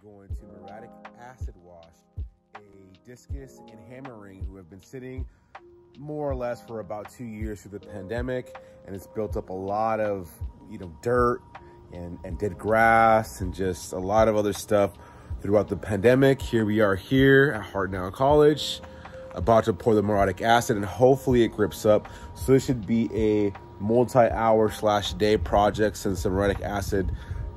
going to Muratic acid wash a discus and hammer ring who have been sitting more or less for about 2 years through the pandemic, and it's built up a lot of dirt and dead grass and just a lot of other stuff throughout the pandemic. Here we are here at Hartnell College, about to pour the muriatic acid, and hopefully it grips up. So this should be a multi-hour/day project, since the muriatic acid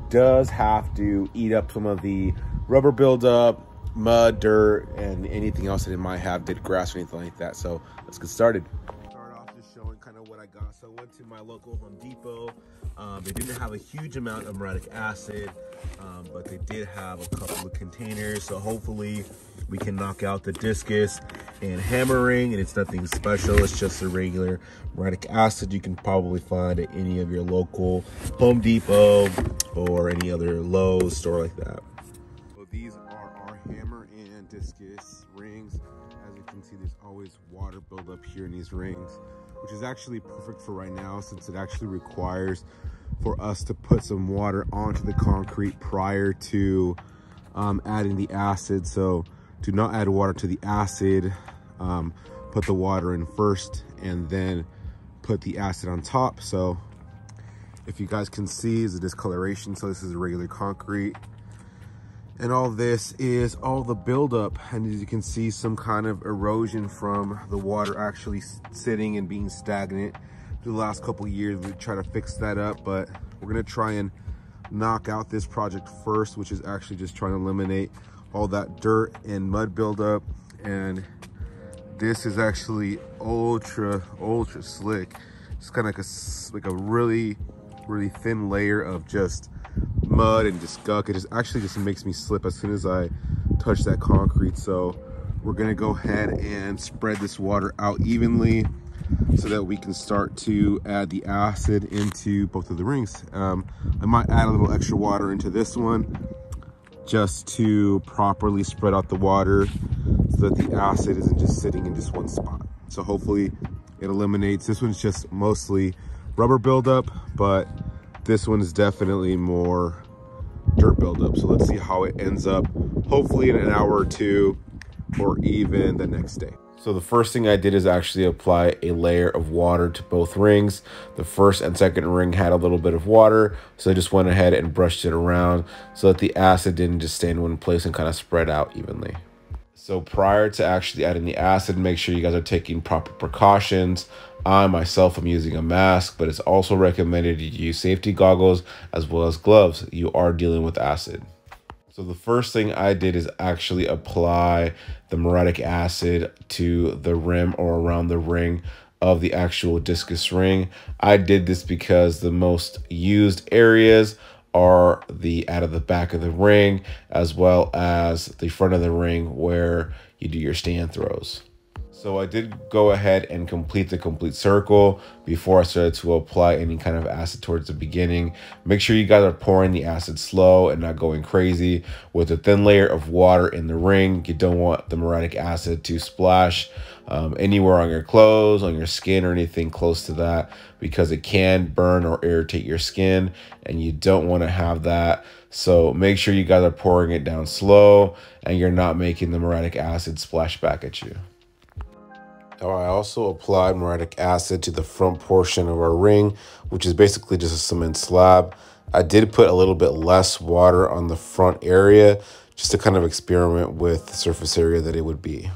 does have to eat up some of the rubber buildup, mud, dirt, and anything else that it might have, dead grass or anything like that. So let's get started. Start off just showing kind of what I got. So I went to my local Home Depot. They didn't have a huge amount of muriatic acid, but they did have a couple of containers. So hopefully we can knock out the discus and hammer ring, and it's nothing special. It's just a regular muriatic acid you can probably find at any of your local Home Depot or any other Lowe's store like that. So these are our hammer and discus rings. As you can see, there's always water buildup here in these rings, which is actually perfect for right now, since it actually requires for us to put some water onto the concrete prior to adding the acid. So do not add water to the acid. Put the water in first and then put the acid on top. So if you guys can see, is a discoloration. So this is regular concrete, and all this is all the buildup, and as you can see, some kind of erosion from the water actually sitting and being stagnant through the last couple of years. We try to fix that up, but we're gonna try and knock out this project first, which is actually just trying to eliminate all that dirt and mud buildup. And this is actually ultra slick. It's kind of like a really thin layer of just mud and just gunk. It just actually just makes me slip as soon as I touch that concrete. So we're gonna go ahead and spread this water out evenly so that we can start to add the acid into both of the rings. I might add a little extra water into this one just to properly spread out the water so that the acid isn't just sitting in just one spot. So hopefully it eliminates. This one's just mostly rubber buildup, but this one is definitely more dirt buildup. So let's see how it ends up, hopefully in an hour or two, or even the next day. So the first thing I did is actually apply a layer of water to both rings. The first and second ring had a little bit of water, so I just went ahead and brushed it around so that the acid didn't just stay in one place and kind of spread out evenly. So prior to actually adding the acid, make sure you guys are taking proper precautions. I myself am using a mask, but it's also recommended you use safety goggles as well as gloves. You are dealing with acid. So the first thing I did is actually apply the muriatic acid to the rim or around the ring of the actual discus ring. I did this because the most used areas are out of the back of the ring, as well as the front of the ring where you do your stand throws. So I did go ahead and complete the complete circle before I started to apply any kind of acid towards the beginning. Make sure you guys are pouring the acid slow and not going crazy. With a thin layer of water in the ring, you don't want the muriatic acid to splash anywhere on your clothes, on your skin, or anything close to that, because it can burn or irritate your skin, and you don't want to have that. So make sure you guys are pouring it down slow and you're not making the muriatic acid splash back at you. I also applied muriatic acid to the front portion of our ring, which is basically just a cement slab. I did put a little bit less water on the front area just to kind of experiment with the surface area that it would be.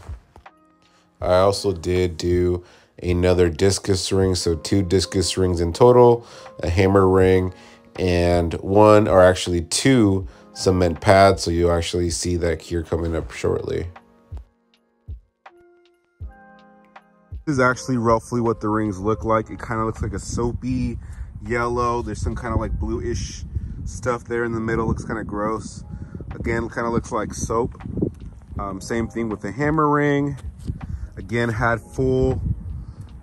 I also did do another discus ring, so 2 discus rings in total, a hammer ring, and 1 or actually 2 cement pads. So you'll actually see that here coming up shortly. This is actually roughly what the rings look like. It kind of looks like a soapy yellow. There's some kind of like bluish stuff there in the middle. Looks kind of gross. Again, kind of looks like soap. Same thing with the hammer ring. Again, had full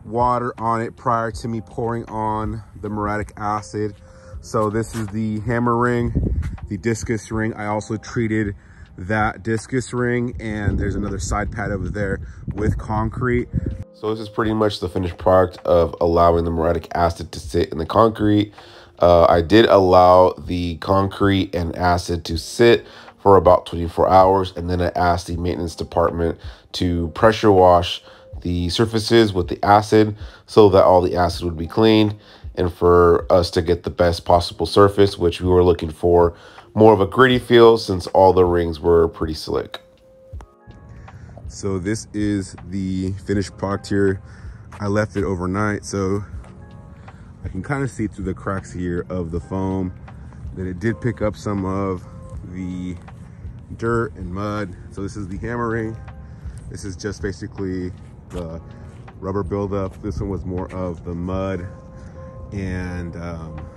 water on it prior to me pouring on the muriatic acid. So this is the hammer ring, the discus ring. I also treated that discus ring, and there's another side pad over there with concrete. So this is pretty much the finished product of allowing the muriatic acid to sit in the concrete. I did allow the concrete and acid to sit for about 24 hours. And then I asked the maintenance department to pressure wash the surfaces with the acid so that all the acid would be cleaned and for us to get the best possible surface, which we were looking for more of a gritty feel since all the rings were pretty slick. So this is the finished product here. I left it overnight, so I can kind of see through the cracks here of the foam that it did pick up some of the dirt and mud. So this is the hammering. This is just basically the rubber buildup. This one was more of the mud and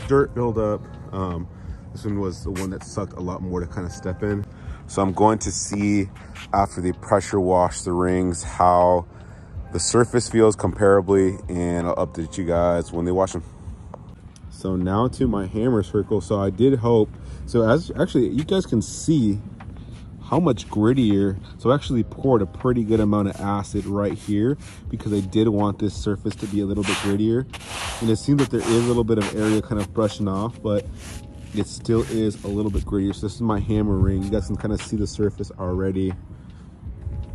dirt buildup. This one was the one that sucked a lot more to kind of step in. So I'm going to see after they pressure wash the rings how the surface feels comparably, and I'll update you guys when they wash them. So now to my hammer circle. So I did hope, so as actually you guys can see how much grittier. So I actually poured a pretty good amount of acid right here because I did want this surface to be a little bit grittier. And it seems that there is a little bit of area kind of brushing off, but it still is a little bit grittier. So this is my hammer ring. You guys can kind of see the surface already.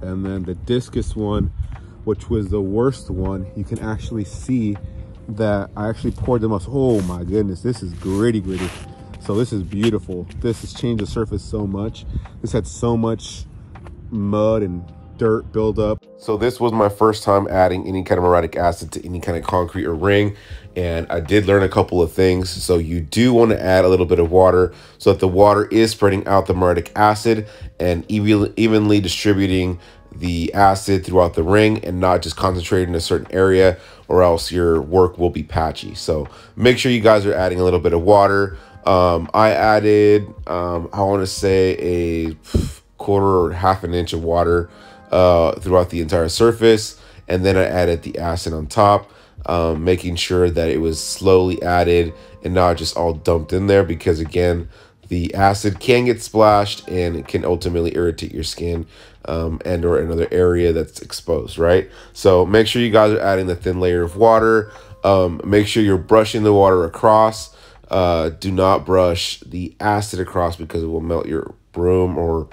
And then the discus one, which was the worst one, you can actually see that I actually poured the most. Oh my goodness, this is gritty. So this is beautiful. This has changed the surface so much. This had so much mud and dirt build up. So this was my first time adding any kind of muriatic acid to any kind of concrete or ring, and I did learn a couple of things. So you do want to add a little bit of water so that the water is spreading out the muriatic acid and evenly distributing the acid throughout the ring and not just concentrated in a certain area, or else your work will be patchy. So make sure you guys are adding a little bit of water. I added, I want to say a quarter or half an inch of water throughout the entire surface, and then I added the acid on top, making sure that it was slowly added and not just all dumped in there, because again, the acid can get splashed and it can ultimately irritate your skin and or another area that's exposed, right? So make sure you guys are adding the thin layer of water. Make sure you're brushing the water across. Do not brush the acid across because it will melt your broom or,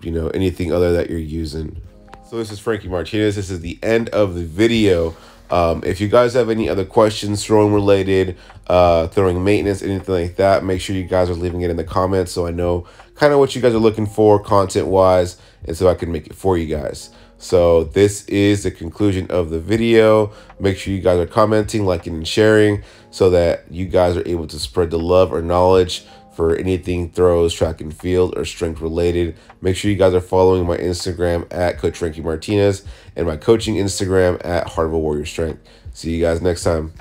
you know, anything other that you're using. So this is Frankie Martinez. This is the end of the video. If you guys have any other questions, throwing related, throwing maintenance, anything like that, make sure you guys are leaving it in the comments so I know kind of what you guys are looking for content wise, and so I can make it for you guys. So this is the conclusion of the video. Make sure you guys are commenting, liking, and sharing so that you guys are able to spread the love or knowledge for anything throws, track and field, or strength related. Make sure you guys are following my Instagram at Coach Frankie Martinez and my coaching Instagram at Heart of a Warrior Strength. See you guys next time.